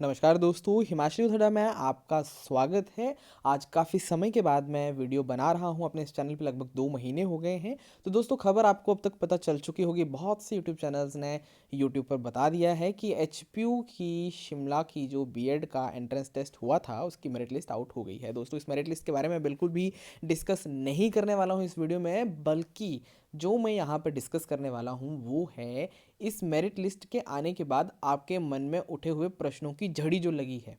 नमस्कार दोस्तों, हिमाचली धड़ा में आपका स्वागत है। आज काफ़ी समय के बाद मैं वीडियो बना रहा हूं अपने इस चैनल पे, लगभग 2 महीने हो गए हैं। तो दोस्तों, खबर आपको अब तक पता चल चुकी होगी, बहुत से यूट्यूब चैनल्स ने यूट्यूब पर बता दिया है कि एचपीयू की शिमला की जो बीएड का एंट्रेंस टेस्ट हुआ था, उसकी मेरिट लिस्ट आउट हो गई है। दोस्तों, इस मेरिट लिस्ट के बारे में बिल्कुल भी डिस्कस नहीं करने वाला हूँ इस वीडियो में, बल्कि जो मैं यहाँ पर डिस्कस करने वाला हूँ वो है इस मेरिट लिस्ट के आने के बाद आपके मन में उठे हुए प्रश्नों की झड़ी जो लगी है,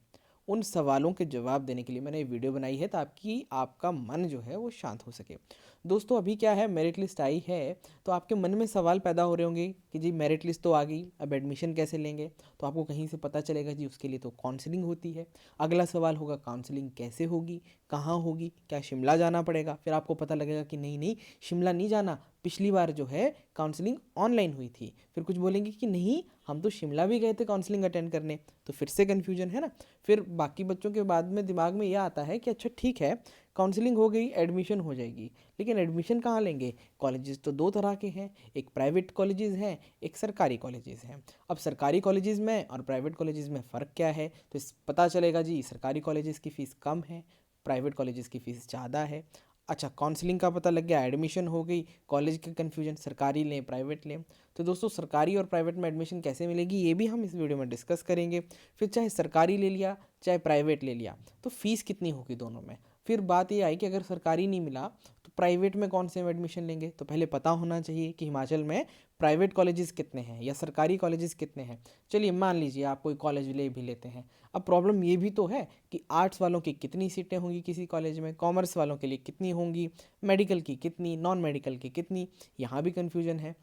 उन सवालों के जवाब देने के लिए मैंने ये वीडियो बनाई है, ताकि आपका मन जो है वो शांत हो सके। दोस्तों, अभी क्या है, मेरिट लिस्ट आई है तो आपके मन में सवाल पैदा हो रहे होंगे कि जी मेरिट लिस्ट तो आ गई, अब एडमिशन कैसे लेंगे। तो आपको कहीं से पता चलेगा जी उसके लिए तो काउंसलिंग होती है। अगला सवाल होगा काउंसलिंग कैसे होगी, कहाँ होगी, क्या शिमला जाना पड़ेगा। फिर आपको पता लगेगा कि नहीं नहीं, शिमला नहीं जाना, पिछली बार जो है काउंसलिंग ऑनलाइन हुई थी। फिर कुछ बोलेंगे कि नहीं, हम तो शिमला भी गए थे काउंसलिंग अटेंड करने। तो फिर से कन्फ्यूजन है ना। फिर बाकी बच्चों के बाद में दिमाग में यह आता है कि अच्छा ठीक है, काउंसलिंग हो गई, एडमिशन हो जाएगी, लेकिन एडमिशन कहाँ लेंगे। कॉलेजेस तो दो तरह के हैं, एक प्राइवेट कॉलेजेस हैं, एक सरकारी कॉलेजेस हैं। अब सरकारी कॉलेजेस में और प्राइवेट कॉलेजेस में फ़र्क क्या है, तो इस पता चलेगा जी सरकारी कॉलेजेस की फ़ीस कम है, प्राइवेट कॉलेजेस की फ़ीस ज़्यादा है। अच्छा, काउंसलिंग का पता लग गया, एडमिशन हो गई, कॉलेज का कन्फ्यूजन, सरकारी लें प्राइवेट लें। तो दोस्तों, सरकारी और प्राइवेट में एडमिशन कैसे मिलेगी ये भी हम इस वीडियो में डिस्कस करेंगे। फिर चाहे सरकारी ले लिया चाहे प्राइवेट ले लिया तो फ़ीस कितनी होगी दोनों में। फिर बात ये आई कि अगर सरकारी नहीं मिला तो प्राइवेट में कौन से में एडमिशन लेंगे। तो पहले पता होना चाहिए कि हिमाचल में प्राइवेट कॉलेजेस कितने हैं या सरकारी कॉलेजेस कितने हैं। चलिए मान लीजिए आप कोई कॉलेज ले भी लेते हैं। अब प्रॉब्लम ये भी तो है कि आर्ट्स वालों की कितनी सीटें होंगी किसी कॉलेज में, कॉमर्स वालों के लिए कितनी होंगी, मेडिकल की कितनी, नॉन मेडिकल की कितनी। यहाँ भी कन्फ्यूजन है।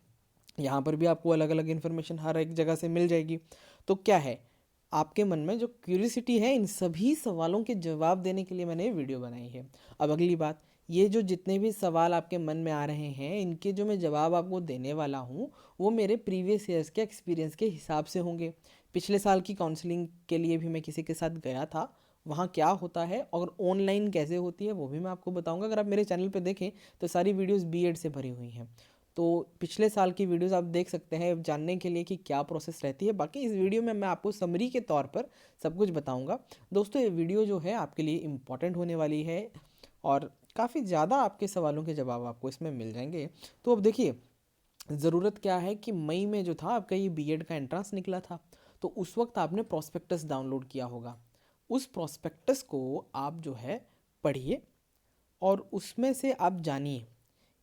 यहाँ पर भी आपको अलग अलग इन्फॉर्मेशन हर एक जगह से मिल जाएगी। तो क्या है, आपके मन में जो क्यूरियोसिटी है, इन सभी सवालों के जवाब देने के लिए मैंने ये वीडियो बनाई है। अब अगली बात, ये जो जितने भी सवाल आपके मन में आ रहे हैं, इनके जो मैं जवाब आपको देने वाला हूँ वो मेरे प्रीवियस ईयर्स के एक्सपीरियंस के हिसाब से होंगे। पिछले साल की काउंसलिंग के लिए भी मैं किसी के साथ गया था, वहाँ क्या होता है और ऑनलाइन कैसे होती है वो भी मैं आपको बताऊंगा। अगर आप मेरे चैनल पे देखें तो सारी वीडियोस बीएड से भरी हुई हैं। तो पिछले साल की वीडियोस आप देख सकते हैं जानने के लिए कि क्या प्रोसेस रहती है। बाकी इस वीडियो में मैं आपको समरी के तौर पर सब कुछ बताऊंगा। दोस्तों, ये वीडियो जो है आपके लिए इम्पॉर्टेंट होने वाली है और काफ़ी ज़्यादा आपके सवालों के जवाब आपको इसमें मिल जाएंगे। तो अब देखिए, ज़रूरत क्या है कि मई में जो था आपका ये बीएड का एंट्रेंस निकला था, तो उस वक्त आपने प्रोस्पेक्टस डाउनलोड किया होगा। उस प्रोस्पेक्टस को आप जो है पढ़िए और उसमें से आप जानिए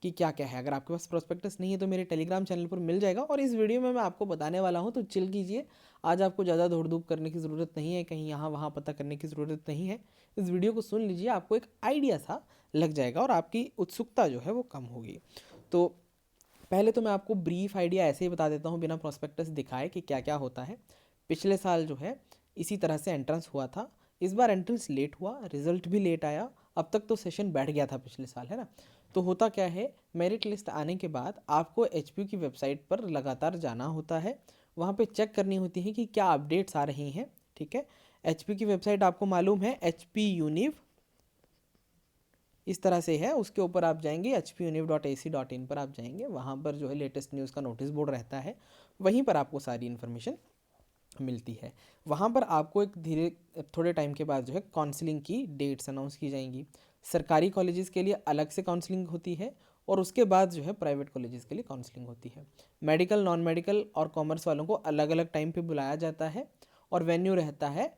कि क्या क्या है। अगर आपके पास प्रोस्पेक्टस नहीं है तो मेरे टेलीग्राम चैनल पर मिल जाएगा, और इस वीडियो में मैं आपको बताने वाला हूँ, तो चिल कीजिए। आज आपको ज़्यादा दौड़ धूप करने की ज़रूरत नहीं है, कहीं यहाँ वहाँ पता करने की ज़रूरत नहीं है। इस वीडियो को सुन लीजिए, आपको एक आइडिया सा लग जाएगा और आपकी उत्सुकता जो है वो कम होगी। तो पहले तो मैं आपको ब्रीफ आइडिया ऐसे ही बता देता हूँ बिना प्रोस्पेक्टस दिखाए कि क्या क्या होता है। पिछले साल जो है इसी तरह से एंट्रेंस हुआ था। इस बार एंट्रेंस लेट हुआ, रिजल्ट भी लेट आया। अब तक तो सेशन बैठ गया था पिछले साल, है ना। तो होता क्या है, मेरिट लिस्ट आने के बाद आपको एचपीयू की वेबसाइट पर लगातार जाना होता है। वहाँ पे चेक करनी होती है कि क्या अपडेट्स आ रही हैं। ठीक है, एचपीयू की वेबसाइट आपको मालूम है, HP यूनिव इस तरह से है। उसके ऊपर आप जाएंगे hpuniv.ac.in पर आप जाएंगे, वहाँ पर जो है लेटेस्ट न्यूज़ का नोटिस बोर्ड रहता है, वहीं पर आपको सारी इन्फॉर्मेशन मिलती है। वहाँ पर आपको एक धीरे थोड़े टाइम के बाद जो है काउंसलिंग की डेट्स अनाउंस की जाएंगी। सरकारी कॉलेजेस के लिए अलग से काउंसलिंग होती है और उसके बाद जो है प्राइवेट कॉलेजेस के लिए काउंसलिंग होती है। मेडिकल, नॉन मेडिकल और कॉमर्स वालों को अलग अलग टाइम पे बुलाया जाता है और वेन्यू रहता है।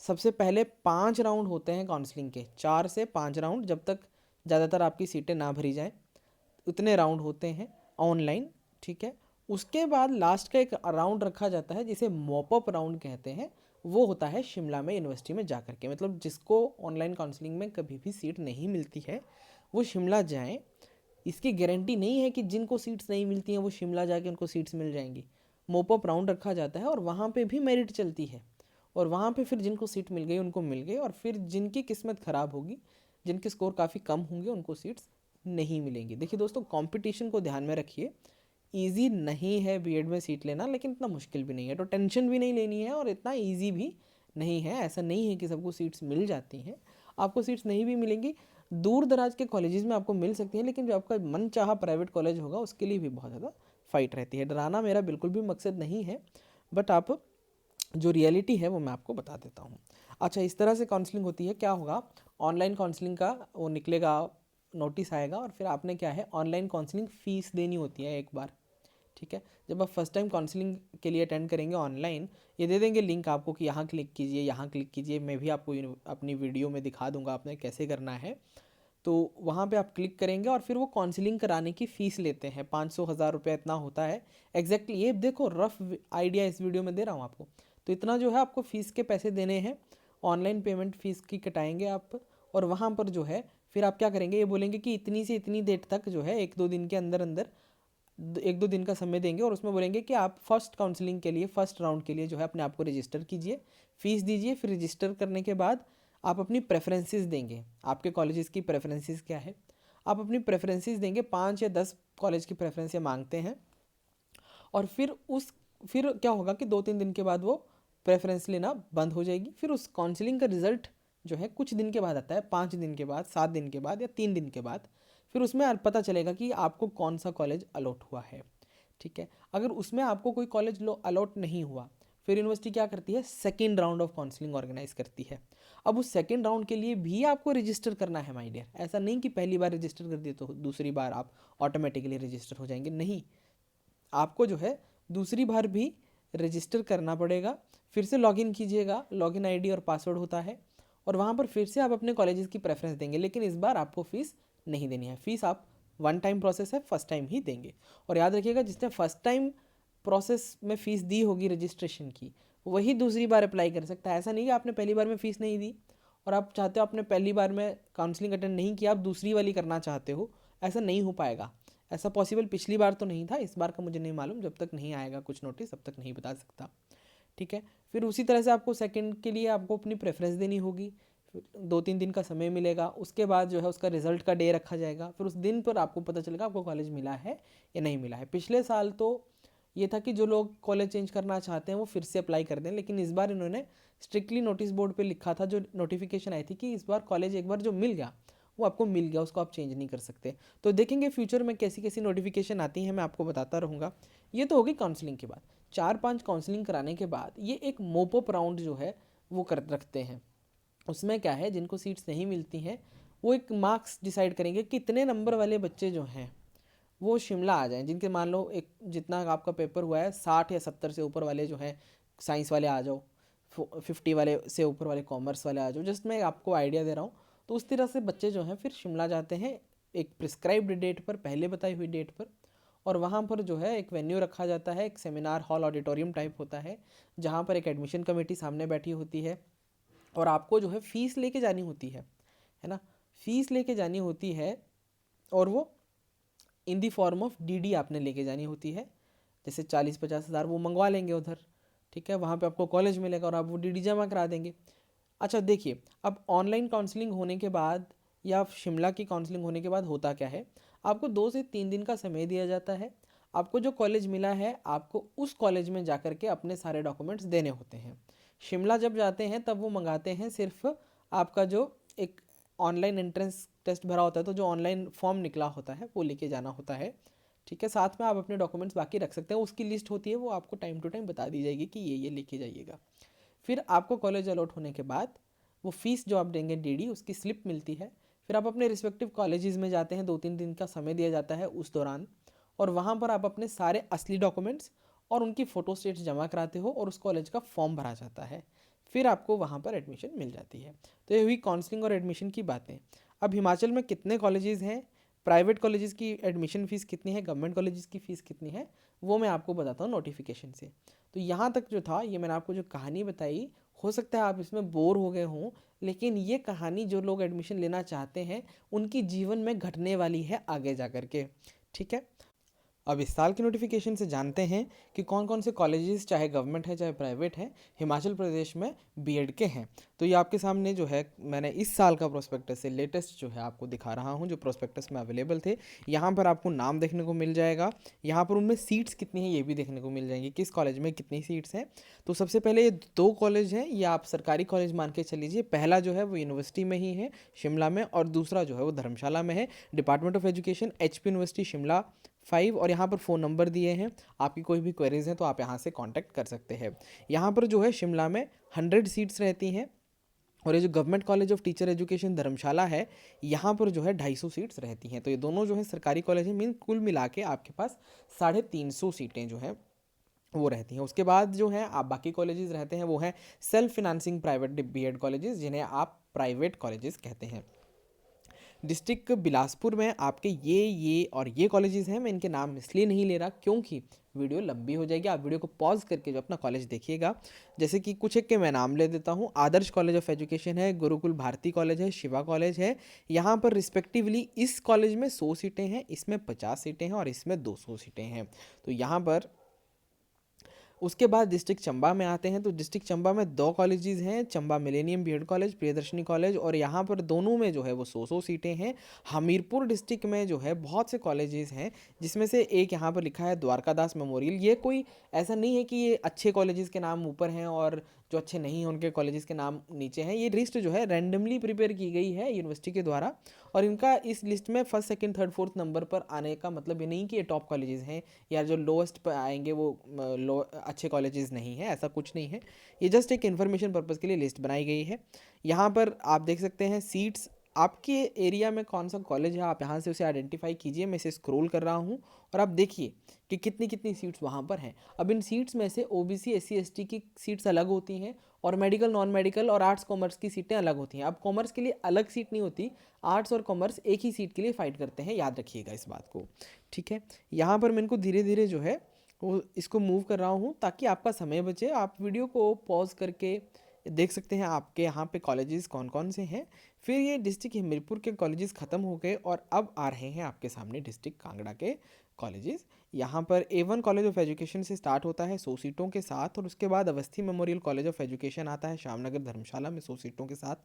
सबसे पहले 5 राउंड होते हैं काउंसलिंग के, 4 से 5 राउंड, जब तक ज़्यादातर आपकी सीटें ना भरी जाएं उतने राउंड होते हैं ऑनलाइन। ठीक है, उसके बाद लास्ट का एक राउंड रखा जाता है जिसे मॉपअप राउंड कहते हैं। वो होता है शिमला में यूनिवर्सिटी में जा कर के, मतलब जिसको ऑनलाइन काउंसलिंग में कभी भी सीट नहीं मिलती है वो शिमला जाएं। इसकी गारंटी नहीं है कि जिनको सीट्स नहीं मिलती हैं वो शिमला जाके उनको सीट्स मिल जाएंगी। मोपअप राउंड रखा जाता है और वहाँ पे भी मेरिट चलती है, और वहाँ पे फिर जिनको सीट मिल गई उनको मिल गई, और फिर जिनकी किस्मत ख़राब होगी, जिनके स्कोर काफ़ी कम होंगे, उनको सीट्स नहीं मिलेंगी। देखिए दोस्तों, कंपटीशन को ध्यान में रखिए। ईजी नहीं है बीएड में सीट लेना, लेकिन इतना मुश्किल भी नहीं है, तो टेंशन भी नहीं लेनी है, और इतना ईजी भी नहीं है। ऐसा नहीं है कि सबको सीट्स मिल जाती हैं, आपको सीट्स नहीं भी मिलेंगी। दूर दराज के कॉलेजेस में आपको मिल सकती हैं, लेकिन जो आपका मन चाहा प्राइवेट कॉलेज होगा उसके लिए भी बहुत ज़्यादा फाइट रहती है। डराना मेरा बिल्कुल भी मकसद नहीं है, बट आप जो रियलिटी है वो मैं आपको बता देता हूँ। अच्छा, इस तरह से काउंसलिंग होती है। क्या होगा, ऑनलाइन काउंसलिंग का वो निकलेगा, नोटिस आएगा, और फिर आपने क्या है, ऑनलाइन काउंसलिंग फ़ीस देनी होती है एक बार। ठीक है, जब आप फर्स्ट टाइम काउंसलिंग के लिए अटेंड करेंगे ऑनलाइन, ये दे देंगे लिंक आपको कि यहाँ क्लिक कीजिए, यहाँ क्लिक कीजिए। मैं भी आपको अपनी वीडियो में दिखा दूंगा आपने कैसे करना है। तो वहाँ पे आप क्लिक करेंगे और फिर वो काउंसलिंग कराने की फ़ीस लेते हैं, 500 हज़ार रुपये इतना होता है एग्जैक्टली। ये देखो, रफ आइडिया इस वीडियो में दे रहा हूँ आपको। तो इतना जो है आपको फ़ीस के पैसे देने हैं, ऑनलाइन पेमेंट फ़ीस की कटाएंगे आप। और वहाँ पर जो है फिर आप क्या करेंगे, ये बोलेंगे कि इतनी से इतनी डेट तक जो है, 1-2 दिन के अंदर अंदर 1-2 दिन का समय देंगे, और उसमें बोलेंगे कि आप फर्स्ट काउंसलिंग के लिए, फर्स्ट राउंड के लिए जो है अपने आप को रजिस्टर कीजिए, फ़ीस दीजिए। फिर रजिस्टर करने के बाद आप अपनी प्रेफरेंसेस देंगे। आपके कॉलेजेस की प्रेफरेंसेस क्या है, आप अपनी प्रेफरेंसेस देंगे। 5 या 10 कॉलेज की प्रेफरेंस मांगते हैं। और फिर क्या होगा कि 2-3 दिन के बाद वो प्रेफरेंस लेना बंद हो जाएगी। फिर उस काउंसलिंग का रिजल्ट जो है कुछ दिन के बाद आता है, 5 दिन के बाद, 7 दिन के बाद, या 3 दिन के बाद। फिर उसमें पता चलेगा कि आपको कौन सा कॉलेज अलॉट हुआ है। ठीक है, अगर उसमें आपको कोई कॉलेज अलॉट नहीं हुआ, फिर यूनिवर्सिटी क्या करती है, second round of counselling organise करती है। अब उस सेकेंड राउंड के लिए भी आपको रजिस्टर करना है माय डियर। ऐसा नहीं कि पहली बार रजिस्टर कर दिए तो दूसरी बार आप ऑटोमेटिकली रजिस्टर हो जाएंगे, नहीं। आपको जो है दूसरी बार भी रजिस्टर करना पड़ेगा। फिर से लॉगिन कीजिएगा, लॉगिन आईडी और पासवर्ड होता है, और वहाँ पर फिर से आप अपने कॉलेजेस की प्रेफरेंस देंगे। लेकिन इस बार आपको फ़ीस नहीं देनी है। फ़ीस आप वन टाइम प्रोसेस है, फर्स्ट टाइम ही देंगे। और याद रखिएगा, जिसने फर्स्ट टाइम प्रोसेस में फ़ीस दी होगी रजिस्ट्रेशन की, वही दूसरी बार अप्लाई कर सकता है। ऐसा नहीं कि आपने पहली बार में फ़ीस नहीं दी और आप चाहते हो, आपने पहली बार में काउंसलिंग अटेंड नहीं किया, आप दूसरी वाली करना चाहते हो, ऐसा नहीं हो पाएगा। ऐसा पॉसिबल पिछली बार तो नहीं था, इस बार का मुझे नहीं मालूम, जब तक नहीं आएगा कुछ नोटिस तब तक नहीं बता सकता। ठीक है, फिर उसी तरह से आपको सेकंड के लिए आपको अपनी प्रेफरेंस देनी होगी। 2-3 दिन का समय मिलेगा, उसके बाद जो है उसका रिजल्ट का डे रखा जाएगा। फिर उस दिन पर आपको पता चलेगा आपको कॉलेज मिला है या नहीं मिला है। पिछले साल तो ये था कि जो लोग कॉलेज चेंज करना चाहते हैं वो फिर से अप्लाई कर दें, लेकिन इस बार इन्होंने स्ट्रिक्टली नोटिस बोर्ड पे लिखा था, जो नोटिफिकेशन आई थी, कि इस बार कॉलेज एक बार जो मिल गया वो आपको मिल गया, उसको आप चेंज नहीं कर सकते। तो देखेंगे फ्यूचर में कैसी कैसी नोटिफिकेशन आती हैं, मैं आपको बताता रहूँगा। ये तो होगी काउंसलिंग के बाद। 4-5 काउंसलिंग कराने के बाद ये एक मोपअप राउंड जो है वो कर रखते हैं। उसमें क्या है, जिनको सीट्स नहीं मिलती हैं वो एक मार्क्स डिसाइड करेंगे, कितने नंबर वाले बच्चे जो हैं वो शिमला आ जाएं। जिनके मान लो एक जितना आपका पेपर हुआ है, 60 या 70 से ऊपर वाले जो हैं साइंस वाले आ जाओ, 50 वाले से ऊपर वाले कॉमर्स वाले आ जाओ। जस्ट मैं आपको आइडिया दे रहा हूँ। तो उस तरह से बच्चे जो हैं फिर शिमला जाते हैं एक प्रिस्क्राइब्ड डेट पर, पहले बताई हुई डेट पर। और वहाँ पर जो है एक वेन्यू रखा जाता है, एक सेमिनार हॉल ऑडिटोरियम टाइप होता है, जहाँ पर एक एडमिशन कमेटी सामने बैठी होती है, और आपको जो है फ़ीस लेके जानी होती है ना, फ़ीस लेके जानी होती है। और वो इन दी फॉर्म ऑफ डीडी आपने लेके जानी होती है। जैसे 40-50 हज़ार वो मंगवा लेंगे उधर। ठीक है, वहाँ पे आपको कॉलेज मिलेगा और आप वो डीडी जमा करा देंगे। अच्छा देखिए, अब ऑनलाइन काउंसलिंग होने के बाद या शिमला की काउंसलिंग होने के बाद होता क्या है, आपको 2 से 3 दिन का समय दिया जाता है। आपको जो कॉलेज मिला है, आपको उस कॉलेज में जा कर के अपने सारे डॉक्यूमेंट्स देने होते हैं। शिमला जब जाते हैं तब वो मंगाते हैं सिर्फ आपका जो एक ऑनलाइन एंट्रेंस टेस्ट भरा होता है, तो जो ऑनलाइन फॉर्म निकला होता है वो लेके जाना होता है। ठीक है, साथ में आप अपने डॉक्यूमेंट्स बाकी रख सकते हैं, उसकी लिस्ट होती है, वो आपको टाइम टू टाइम बता दी जाएगी कि ये लेके जाइएगा। फिर आपको कॉलेज अलॉट होने के बाद वो फ़ीस जो आप देंगे डीडी, उसकी स्लिप मिलती है। फिर आप अपने रिस्पेक्टिव कॉलेजेस में जाते हैं, 2-3 दिन का समय दिया जाता है उस दौरान, और वहाँ पर आप अपने सारे असली डॉक्यूमेंट्स और उनकी फ़ोटो स्टेट्स जमा कराते हो और उस कॉलेज का फॉर्म भरा जाता है। फिर आपको वहाँ पर एडमिशन मिल जाती है। तो ये हुई काउंसलिंग और एडमिशन की बातें। अब हिमाचल में कितने कॉलेजेस हैं, प्राइवेट कॉलेजेस की एडमिशन फ़ीस कितनी है, गवर्नमेंट कॉलेजेस की फ़ीस कितनी है, वो मैं आपको बताता हूँ नोटिफिकेशन से। तो यहाँ तक जो था, ये मैंने आपको जो कहानी बताई, हो सकता है आप इसमें बोर हो गए हों, लेकिन ये कहानी जो लोग एडमिशन लेना चाहते हैं उनकी जीवन में घटने वाली है आगे जा कर के। ठीक है, अब इस साल की नोटिफिकेशन से जानते हैं कि कौन कौन से कॉलेजेस, चाहे गवर्नमेंट है चाहे प्राइवेट है, हिमाचल प्रदेश में बीएड के हैं। तो ये आपके सामने जो है मैंने इस साल का प्रोस्पेक्टस है, लेटेस्ट जो है आपको दिखा रहा हूँ, जो प्रोस्पेक्टस में अवेलेबल थे। यहाँ पर आपको नाम देखने को मिल जाएगा, यहाँ पर उनमें सीट्स कितनी हैं ये भी देखने को मिल जाएंगी, किस कॉलेज में कितनी सीट्स हैं। तो सबसे पहले ये 2 कॉलेज हैं, ये आप सरकारी कॉलेज मान के चलीजिए। पहला जो है वो यूनिवर्सिटी में ही है, शिमला में, और दूसरा जो है वो धर्मशाला में है। Department of education, HP university Shimla 5। और यहाँ पर फ़ोन नंबर दिए हैं, आपकी कोई भी क्वेरीज हैं तो आप यहाँ से कांटेक्ट कर सकते हैं। यहाँ पर जो है शिमला में 100 सीट्स रहती हैं, और ये जो government college of teacher education Dharamshala है, यहाँ पर जो है 250 सीट्स रहती हैं। तो ये दोनों जो है सरकारी कॉलेज हैं, मीन कुल मिला के आपके पास 350 सीटें जो हैं वो रहती हैं। उसके बाद जो है आप बाकी कॉलेजेस रहते हैं वो हैं self financing private B Ed colleges, जिन्हें आप प्राइवेट कॉलेजेस कहते हैं। डिस्ट्रिक्ट बिलासपुर में आपके ये और ये कॉलेजेस हैं। मैं इनके नाम इसलिए नहीं ले रहा क्योंकि वीडियो लंबी हो जाएगी, आप वीडियो को पॉज करके जो अपना कॉलेज देखिएगा। जैसे कि कुछ एक के मैं नाम ले देता हूँ। आदर्श कॉलेज ऑफ एजुकेशन है, गुरुकुल भारती कॉलेज है, शिवा कॉलेज है। यहाँ पर रिस्पेक्टिवली इस कॉलेज में 100 सीटें हैं, इसमें 50 सीटें हैं और इसमें 200 सीटें हैं। तो यहाँ पर उसके बाद डिस्ट्रिक्ट चंबा में आते हैं। तो डिस्ट्रिक्ट चंबा में 2 कॉलेजेस हैं, Chamba millennium B Ed college, Priyadarshini college, और यहाँ पर दोनों में जो है वो 100 सीटें हैं। हमीरपुर डिस्ट्रिक्ट में जो है बहुत से कॉलेजेस हैं, जिसमें से एक यहाँ पर लिखा है द्वारकादास मेमोरियल। ये कोई ऐसा नहीं है कि ये अच्छे कॉलेजेस के नाम ऊपर हैं और जो अच्छे नहीं हैं उनके कॉलेजेस के नाम नीचे हैं। ये लिस्ट जो है रैंडमली प्रिपेयर की गई है यूनिवर्सिटी के द्वारा, और इनका इस लिस्ट में first second third fourth number पर आने का मतलब ये नहीं कि ये टॉप कॉलेजेस हैं या जो लोएस्ट पर आएंगे वो अच्छे कॉलेजेस नहीं हैं, ऐसा कुछ नहीं है। ये जस्ट एक इन्फॉर्मेशन पर्पज़ के लिए लिस्ट बनाई गई है। यहाँ पर आप देख सकते हैं सीट्स, आपके एरिया में कौन सा कॉलेज है आप यहाँ से उसे आइडेंटिफाई कीजिए। मैं इसे स्क्रॉल कर रहा हूँ और आप देखिए कि कितनी कितनी सीट्स वहाँ पर हैं। अब इन सीट्स में से ओबीसी एससी एसटी की सीट्स अलग होती हैं, और मेडिकल नॉन मेडिकल और आर्ट्स कॉमर्स की सीटें अलग होती हैं। अब कॉमर्स के लिए अलग सीट नहीं होती, आर्ट्स और कॉमर्स एक ही सीट के लिए फाइट करते हैं, याद रखिएगा इस बात को, ठीक है। यहाँ पर मैं इनको धीरे धीरे जो है वो इसको मूव कर रहा हूँ ताकि आपका समय बचे। आप वीडियो को पॉज करके देख सकते हैं आपके यहाँ पे कॉलेजेस कौन कौन से हैं। फिर ये डिस्ट्रिक्ट हमीरपुर के कॉलेजेस ख़त्म हो गए और अब आ रहे हैं आपके सामने डिस्ट्रिक्ट कांगड़ा के कॉलेजेस। यहाँ पर A1 कॉलेज ऑफ एजुकेशन से स्टार्ट होता है 100 सीटों के साथ, और उसके बाद Awasthi memorial college of education आता है श्यामनगर धर्मशाला में 100 सीटों के साथ।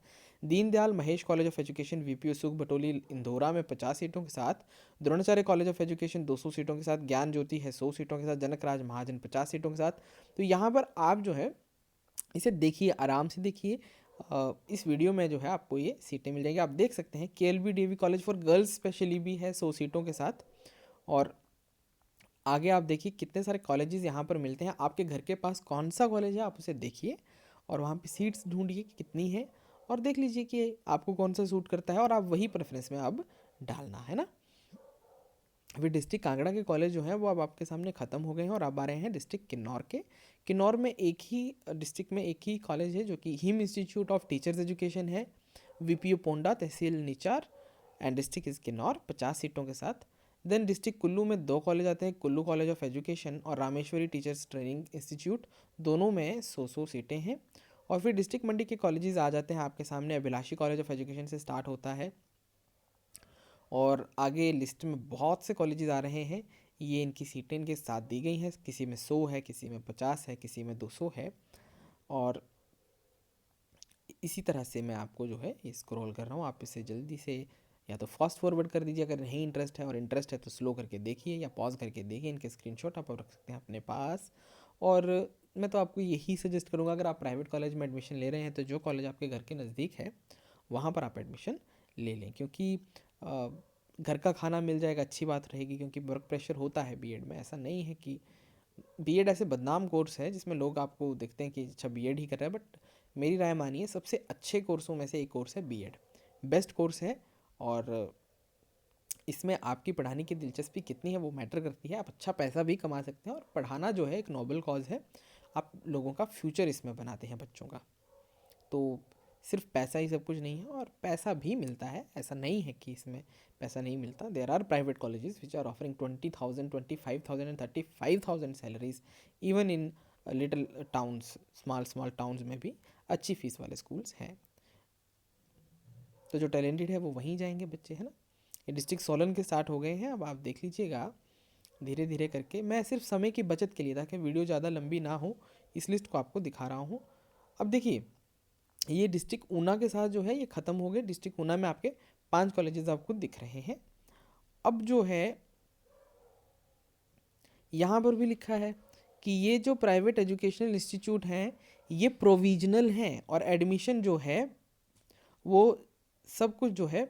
Deendayal Mahesh college of education VP सुख बटोली इंदौरा में 50 सीटों के साथ। द्रोणाचार्य कॉलेज ऑफ एजुकेशन 200 सीटों के साथ। ज्ञान ज्योति है 100 सीटों के साथ। जनक राज महाजन 50 सीटों के साथ। तो यहाँ पर आप जो है इसे देखिए, आराम से देखिए। इस वीडियो में जो है आपको ये सीटें मिल जाएगी। आप देख सकते हैं KLB DAV college for girls specially भी है 100 सीटों के साथ। और आगे आप देखिए कितने सारे कॉलेजेस यहाँ पर मिलते हैं। आपके घर के पास कौन सा कॉलेज है आप उसे देखिए और वहाँ पे सीट्स ढूंढिए कि कितनी है, और देख लीजिए कि आपको कौन सा सूट करता है और आप वही प्रेफरेंस में अब डालना है ना। अभी डिस्ट्रिक्ट कांगड़ा के कॉलेज जो है वो अब आपके सामने ख़त्म हो गए हैं और अब आ रहे हैं डिस्ट्रिक्ट किन्नौर के। किन्नौर में एक ही डिस्ट्रिक्ट में एक ही कॉलेज है जो कि Him institute of teachers education है, वीपीओ पोंडा, तहसील Nichar, and district is Kinnaur 50 सीटों के साथ। देन डिस्ट्रिक्ट कुल्लू में 2 कॉलेज आते हैं, कुल्लू कॉलेज ऑफ एजुकेशन और रामेश्वरी टीचर्स ट्रेनिंग इंस्टीट्यूट, दोनों में 100 सीटें हैं। और फिर डिस्ट्रिक्ट मंडी के कॉलेजेस आ जाते हैं आपके सामने। अभिलाषी कॉलेज ऑफ एजुकेशन से स्टार्ट होता है और आगे लिस्ट में बहुत से कॉलेजेस आ रहे हैं। ये इनकी सीटें इनके साथ दी गई हैं, किसी में 100 है, किसी में 50 है, किसी में 200 है। और इसी तरह से मैं आपको जो है ये स्क्रॉल कर रहा हूँ, आप इसे जल्दी से या तो फास्ट फॉरवर्ड कर दीजिए अगर नहीं इंटरेस्ट है, और इंटरेस्ट है तो स्लो करके देखिए या पॉज करके देखिए। इनके स्क्रीनशॉट आप रख सकते हैं अपने पास। और मैं तो आपको यही सजेस्ट करूँगा, अगर आप प्राइवेट कॉलेज में एडमिशन ले रहे हैं तो जो कॉलेज आपके घर के नज़दीक है वहाँ पर आप एडमिशन ले लें, क्योंकि घर का खाना मिल जाएगा, अच्छी बात रहेगी। क्योंकि वर्क प्रेशर होता है बीएड में, ऐसा नहीं है कि बीएड ऐसे बदनाम कोर्स है जिसमें लोग आपको देखते हैं कि अच्छा बीएड ही कर रहा है, बट मेरी राय मानिए सबसे अच्छे कोर्सों में से एक कोर्स है बीएड, बेस्ट कोर्स है। और इसमें आपकी पढ़ाने की दिलचस्पी कितनी है वो मैटर करती है। आप अच्छा पैसा भी कमा सकते हैं, और पढ़ाना जो है एक नोबल कॉज है, आप लोगों का फ्यूचर इसमें बनाते हैं बच्चों का। तो सिर्फ पैसा ही सब कुछ नहीं है, और पैसा भी मिलता है, ऐसा नहीं है कि इसमें पैसा नहीं मिलता। There are private colleges which are offering 20,000, 25,000 and 35,000 salaries even in little towns, small small towns में भी अच्छी फीस वाले स्कूल्स हैं। तो जो टैलेंटेड है वो वहीं जाएंगे बच्चे, है ना। ये डिस्ट्रिक्ट सोलन के स्टार्ट हो गए हैं, अब आप देख लीजिएगा धीरे धीरे करके। मैं सिर्फ समय की बचत के लिए, ताकि वीडियो ज़्यादा लंबी ना हो, इस लिस्ट को आपको दिखा रहा हूँ। अब देखिए ये डिस्ट्रिक्ट ऊना के साथ जो है ये ख़त्म हो गए। डिस्ट्रिक्ट ऊना में आपके 5 कॉलेजेस आपको दिख रहे हैं। अब जो है यहाँ पर भी लिखा है कि ये जो प्राइवेट एजुकेशनल इंस्टीट्यूट हैं ये प्रोविजनल हैं और एडमिशन जो है वो सब कुछ जो है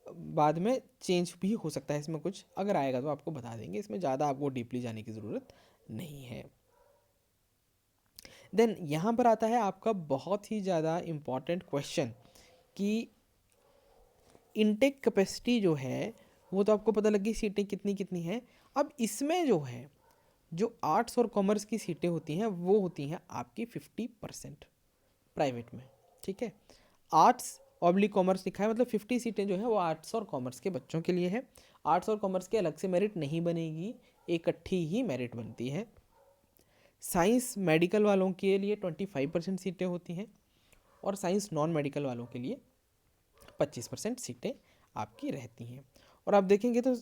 बाद में चेंज भी हो सकता है। इसमें कुछ अगर आएगा तो आपको बता देंगे, इसमें ज़्यादा आपको डीपली जाने की ज़रूरत नहीं है। देन यहाँ पर आता है आपका बहुत ही ज़्यादा इम्पॉर्टेंट क्वेश्चन कि इनटेक कैपेसिटी जो है वो तो आपको पता लग गई सीटें कितनी कितनी हैं। अब इसमें जो है जो आर्ट्स और कॉमर्स की सीटें होती हैं वो होती हैं आपकी 50% प्राइवेट में, ठीक है। आर्ट्स ऑब्लिक कॉमर्स लिखा है, मतलब 50 सीटें जो है वो आर्ट्स और कॉमर्स के बच्चों के लिए है। आर्ट्स और कॉमर्स के अलग से मेरिट नहीं बनेगी, इकट्ठी ही मेरिट बनती है। साइंस मेडिकल वालों के लिए 25% सीटें होती हैं और साइंस नॉन मेडिकल वालों के लिए 25% सीटें आपकी रहती हैं। और आप देखेंगे तो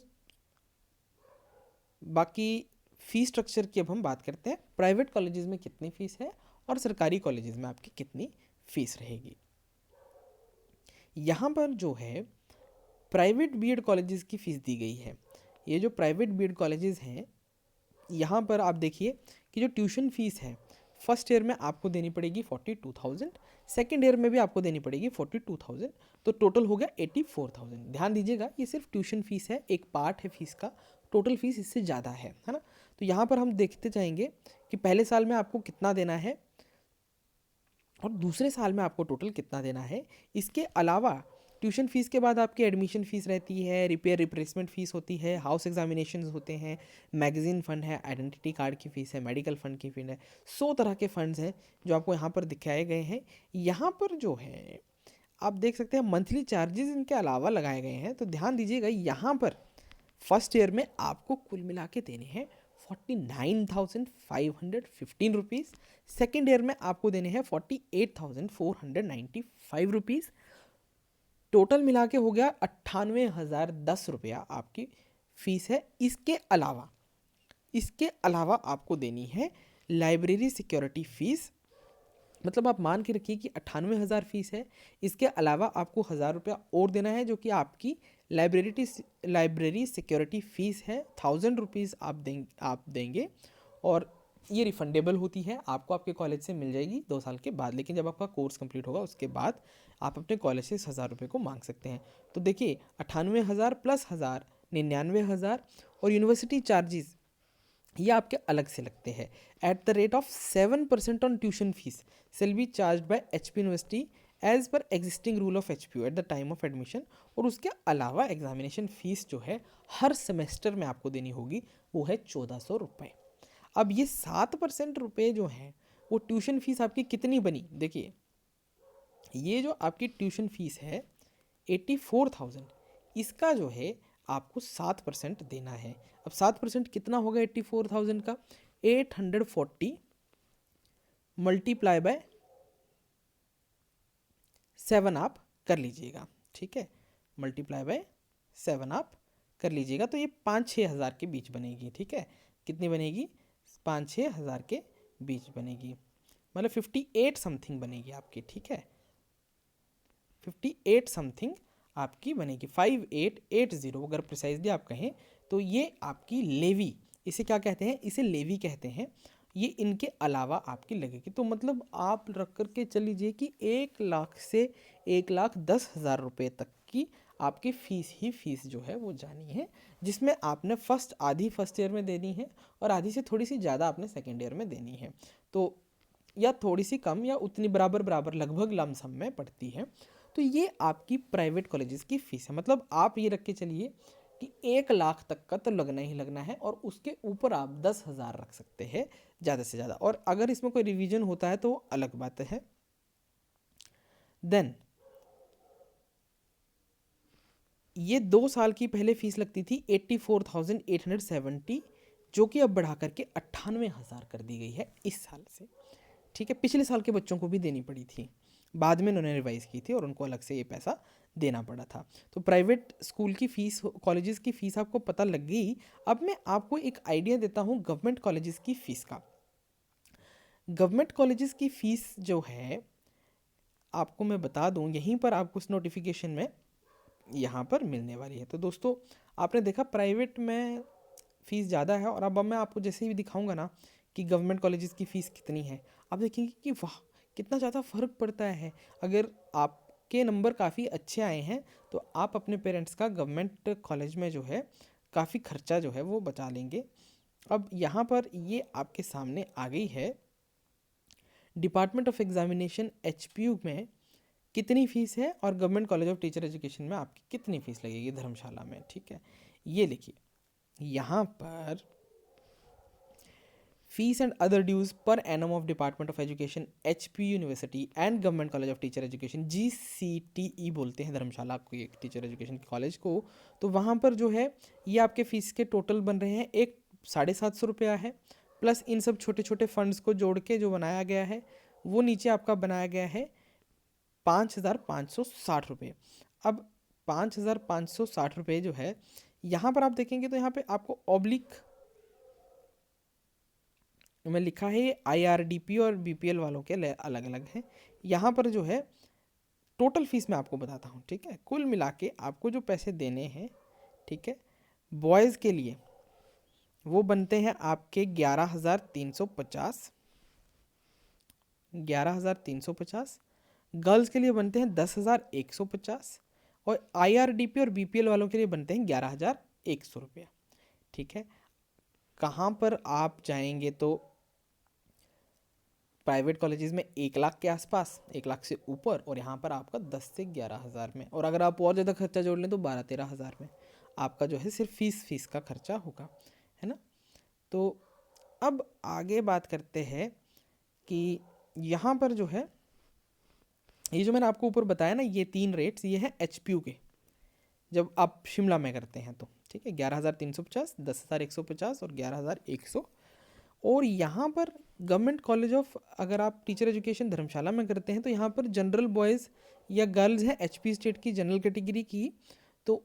बाकी फ़ीस स्ट्रक्चर की अब हम बात करते हैं। प्राइवेट कॉलेजेस में कितनी फ़ीस है और सरकारी कॉलेजेस में आपकी कितनी फ़ीस रहेगी। यहाँ पर जो है प्राइवेट बीएड कॉलेजेस की फ़ीस दी गई है। ये जो प्राइवेट बीएड कॉलेजेस हैं यहाँ पर आप देखिए कि जो ट्यूशन फ़ीस है फर्स्ट ईयर में आपको देनी पड़ेगी 42,000, सेकेंड ईयर में भी आपको देनी पड़ेगी 42,000, तो टोटल हो गया 84,000। ध्यान दीजिएगा ये सिर्फ ट्यूशन फ़ीस है, एक पार्ट है फ़ीस का, टोटल फ़ीस इससे ज़्यादा है ना। तो यहाँ पर हम देखते जाएंगे कि पहले साल में आपको कितना देना है और दूसरे साल में आपको टोटल कितना देना है। इसके अलावा ट्यूशन फ़ीस के बाद आपकी एडमिशन फ़ीस रहती है, रिपेयर रिप्लेसमेंट फ़ीस होती है, हाउस एग्जामिनेशन होते हैं, मैगज़ीन फ़ंड है, आइडेंटिटी कार्ड की फ़ीस है, मेडिकल फ़ंड की फ़ीस है। 100 तरह के फ़ंड्स हैं जो आपको यहाँ पर दिखाए गए हैं। यहाँ पर जो है आप देख सकते हैं मंथली चार्जेस इनके अलावा लगाए गए हैं। तो ध्यान दीजिएगा यहाँ पर फर्स्ट ईयर में आपको कुल मिला के देने हैं 49,515 रुपीज़, सेकेंड ईयर में आपको देने हैं 48,495 रुपीज़, टोटल मिला के हो गया 98,010 रुपया आपकी फ़ीस है। इसके अलावा आपको देनी है लाइब्रेरी सिक्योरिटी फ़ीस, मतलब आप मान के रखिए कि 98,000 फीस है, इसके अलावा आपको 1,000 रुपया और देना है जो कि आपकी लाइब्रेरी सिक्योरिटी फ़ीस है। 1,000 रुपीज़ आप देंगे और ये रिफंडेबल होती है, आपको आपके कॉलेज से मिल जाएगी 2 साल के बाद। लेकिन जब आपका कोर्स कंप्लीट होगा उसके बाद आप अपने कॉलेज से इस 1,000 रुपये को मांग सकते हैं। तो देखिए 98,000 प्लस 1,000 99,000 और यूनिवर्सिटी चार्जेस ये आपके अलग से लगते हैं। At the rate of 7% on tuition fee shall be charged by HP university as per existing rule of HPU at the time of admission. और उसके अलावा एग्जामिनेशन फीस जो है हर सेमेस्टर में आपको देनी होगी वो है 1,400 रुपये। अब ये 7% रुपये जो हैं वो ट्यूशन फीस आपकी कितनी बनी, देखिए ये जो आपकी ट्यूशन फीस है 84,000, इसका जो है आपको 7% देना है। अब 7% कितना होगा 84,000 का, 840 मल्टीप्लाई बाय 7 आप कर लीजिएगा, ठीक है, मल्टीप्लाई बाय 7 आप कर लीजिएगा तो ये 5-6 हज़ार के बीच बनेगी, ठीक है। कितनी बनेगी, 5-6 हज़ार के बीच बनेगी, मतलब 58 समथिंग बनेगी आपकी, ठीक है, 58 समथिंग आपकी बनेगी, 5880 अगर प्रिसाइजली आप कहें तो। ये आपकी लेवी, इसे क्या कहते हैं, इसे लेवी कहते हैं, ये इनके अलावा आपकी लगेगी। तो मतलब आप रख करके चल लीजिए कि 1 लाख से 1,10,000 रुपये तक की आपकी फ़ीस ही फ़ीस जो है वो जानी है, जिसमें आपने आधी फर्स्ट ईयर में देनी है और आधी से थोड़ी सी ज़्यादा आपने सेकेंड ईयर में देनी है। तो या थोड़ी सी कम या उतनी बराबर लगभग लमसम में पड़ती है। तो ये आपकी प्राइवेट कॉलेजेस की फ़ीस है। मतलब आप ये रख के चलिए कि 1 लाख तक का तो लगना ही लगना है और उसके ऊपर आप 10,000 रख सकते हैं ज़्यादा से ज़्यादा, और अगर इसमें कोई रिवीजन होता है तो अलग बात है। देन ये 2 साल की पहले फीस लगती थी 84,870, जो कि अब बढ़ा करके 98,000 कर दी गई है इस साल से, ठीक है। पिछले साल के बच्चों को भी देनी पड़ी थी, बाद में उन्होंने रिवाइज़ की थी और उनको अलग से ये पैसा देना पड़ा था। तो प्राइवेट स्कूल की फ़ीस, कॉलेजेस की फ़ीस आपको पता लग गई। अब मैं आपको एक आइडिया देता हूँ गवर्नमेंट कॉलेजेस की फ़ीस का। गवर्नमेंट कॉलेजेस की फ़ीस जो है आपको मैं बता दूं, यहीं पर आपको उस नोटिफिकेशन में यहाँ पर मिलने वाली है। तो दोस्तों आपने देखा प्राइवेट में फ़ीस ज़्यादा है, और अब मैं आपको जैसे ही दिखाऊंगा ना कि गवर्नमेंट कॉलेजेस की फ़ीस कितनी है, आप देखेंगे कि वाह कितना ज़्यादा फ़र्क पड़ता है। अगर आपके नंबर काफ़ी अच्छे आए हैं तो आप अपने पेरेंट्स का गवर्नमेंट कॉलेज में जो है काफ़ी खर्चा जो है वो बचा लेंगे। अब यहाँ पर ये आपके सामने आ गई है डिपार्टमेंट ऑफ एग्जामिनेशन एचपीयू में कितनी फ़ीस है और government college of teacher education में आपकी कितनी फ़ीस लगेगी धर्मशाला में। ठीक है, ये लिखिए यहाँ पर फीस एंड अदर ड्यूज पर एनम of department of education HP university and government college of teacher education GCTE बोलते हैं धर्मशाला को, एक टीचर एजुकेशन कॉलेज को। तो वहाँ पर जो है ये आपके फीस के टोटल बन रहे हैं, एक 750 रुपया है, प्लस इन सब छोटे छोटे फंड्स को जोड़ के जो बनाया गया है वो नीचे आपका बनाया गया है 5,560 रुपये। अब 5,560 रुपये जो है यहाँ पर आप देखेंगे तो यहाँ पे आपको ऑब्लिक में लिखा है आईआरडीपी और बीपीएल वालों के अलग अलग हैं। यहाँ पर जो है टोटल फीस मैं आपको बताता हूँ। ठीक है, कुल मिला के आपको जो पैसे देने हैं, ठीक है, बॉयज़ के लिए वो बनते हैं आपके 11,350, 11,350। गर्ल्स के लिए बनते हैं 10,150, और आईआरडीपी और बीपीएल वालों के लिए बनते हैं 11,100 रुपया। ठीक है, कहाँ पर आप जाएंगे तो प्राइवेट कॉलेजेस में 1 लाख के आसपास, 1 लाख से ऊपर, और यहाँ पर आपका 10 से 11,000 में, और अगर आप और ज़्यादा खर्चा जोड़ लें तो 12-13 हज़ार में आपका जो है सिर्फ फीस का खर्चा होगा, है ना। तो अब आगे बात करते हैं कि यहाँ पर जो है ये जो मैंने आपको ऊपर बताया ना, ये 3 रेट्स ये हैं एचपीयू के, जब आप शिमला में करते हैं तो। ठीक है, 11,350, 10,150 और 11,100। और यहाँ पर गवर्नमेंट कॉलेज ऑफ, अगर आप टीचर एजुकेशन धर्मशाला में करते हैं तो यहाँ पर जनरल बॉयज़ या गर्ल्स है एचपी स्टेट की जनरल कैटेगरी की, तो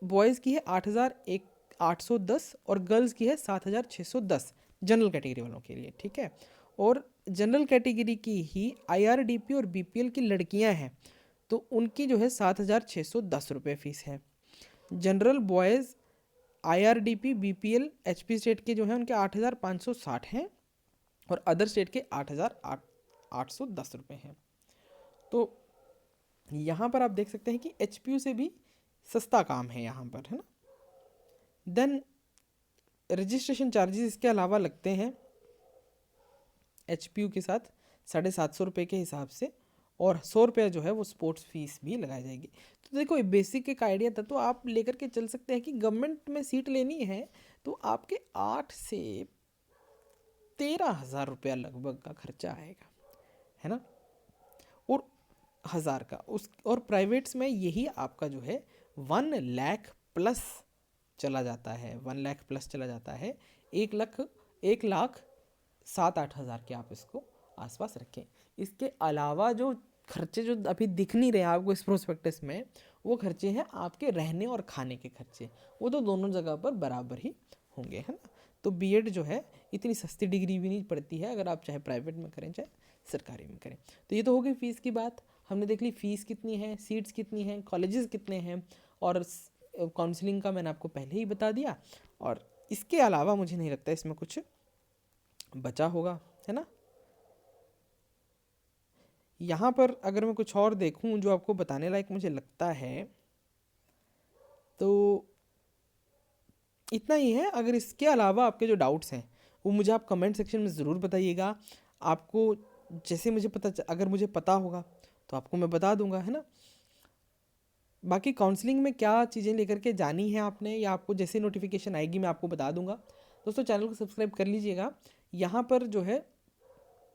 बॉयज़ की है 8,810 और गर्ल्स की है 7,610 जनरल कैटेगरी वालों के लिए। ठीक है, और जनरल कैटेगरी की ही आईआरडीपी और बीपीएल की लड़कियां हैं तो उनकी जो है 7,610 रुपये फ़ीस है। General boys IRDP BPL HP state के जो हैं उनके 8,560 हैं, और अदर स्टेट के 8,810 रुपये हैं। तो यहाँ पर आप देख सकते हैं कि एचपीयू से भी सस्ता काम है यहाँ पर, है ना। देन रजिस्ट्रेशन चार्जेस इसके अलावा लगते हैं एचपीयू के साथ 750 रुपये के हिसाब से, और 100 रुपया जो है वो स्पोर्ट्स फीस भी लगाई जाएगी। तो देखो ये बेसिक एक आइडिया था, तो आप लेकर के चल सकते हैं कि गवर्नमेंट में सीट लेनी है तो आपके 8 से 13,000 रुपया लगभग का खर्चा आएगा, है ना, और 1,000 का उस, और प्राइवेट्स में यही आपका जो है 1 लाख प्लस चला जाता है, 1 लाख प्लस चला जाता है। 1,07-8 हज़ार के आप इसको आसपास रखें। इसके अलावा जो खर्चे जो अभी दिख नहीं रहे आपको इस प्रोस्पेक्टस में, वो खर्चे हैं आपके रहने और खाने के खर्चे, वो तो दोनों जगह पर बराबर ही होंगे, है ना। तो बीएड जो है इतनी सस्ती डिग्री भी नहीं पड़ती है, अगर आप चाहे प्राइवेट में करें चाहे सरकारी में करें। तो ये तो हो गई फ़ीस की बात, हमने देख ली फ़ीस कितनी है, सीट्स कितनी हैं, कॉलेजेस कितने हैं, और काउंसलिंग का मैंने आपको पहले ही बता दिया। और इसके अलावा मुझे नहीं लगता इसमें कुछ बचा होगा, है ना। यहाँ पर अगर मैं कुछ और देखूँ जो आपको बताने लायक मुझे लगता है तो इतना ही है। अगर इसके अलावा आपके जो डाउट्स हैं वो मुझे आप कमेंट सेक्शन में ज़रूर बताइएगा। आपको जैसे मुझे अगर मुझे पता होगा तो आपको मैं बता दूंगा, है ना। बाकी काउंसलिंग में क्या चीज़ें लेकर के जानी है आपने, या आपको जैसे नोटिफिकेशन आएगी मैं आपको बता दूंगा। दोस्तों चैनल को सब्सक्राइब कर लीजिएगा। यहाँ पर जो है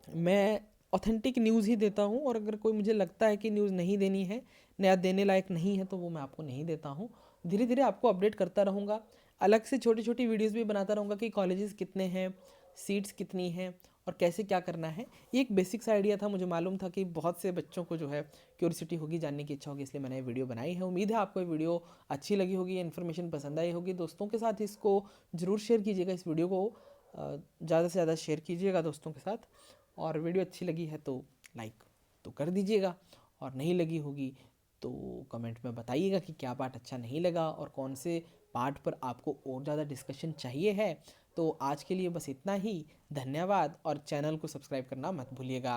मैं ऑथेंटिक न्यूज़ ही देता हूँ, और अगर कोई मुझे लगता है कि न्यूज़ नहीं देनी है, नया देने लायक नहीं है, तो वो मैं आपको नहीं देता हूँ। धीरे धीरे आपको अपडेट करता रहूँगा, अलग से छोटी छोटी वीडियोज़ भी बनाता रहूँगा कि कॉलेजेस कितने हैं, सीट्स कितनी हैं, और कैसे क्या करना है। ये एक बेसिक सा आइडिया था, मुझे मालूम था कि बहुत से बच्चों को जो है क्यूरियोसिटी होगी, जानने की इच्छा होगी, इसलिए मैंने ये वीडियो बनाई है। उम्मीद है आपको ये वीडियो अच्छी लगी होगी, ये इन्फॉर्मेशन पसंद आई होगी। दोस्तों के साथ इसको ज़रूर शेयर कीजिएगा, इस वीडियो को ज़्यादा से ज़्यादा शेयर कीजिएगा दोस्तों के साथ, और वीडियो अच्छी लगी है तो लाइक तो कर दीजिएगा। और नहीं लगी होगी तो कमेंट में बताइएगा कि क्या पार्ट अच्छा नहीं लगा और कौन से पार्ट पर आपको और ज़्यादा डिस्कशन चाहिए है। तो आज के लिए बस इतना ही। धन्यवाद और चैनल को सब्सक्राइब करना मत भूलिएगा।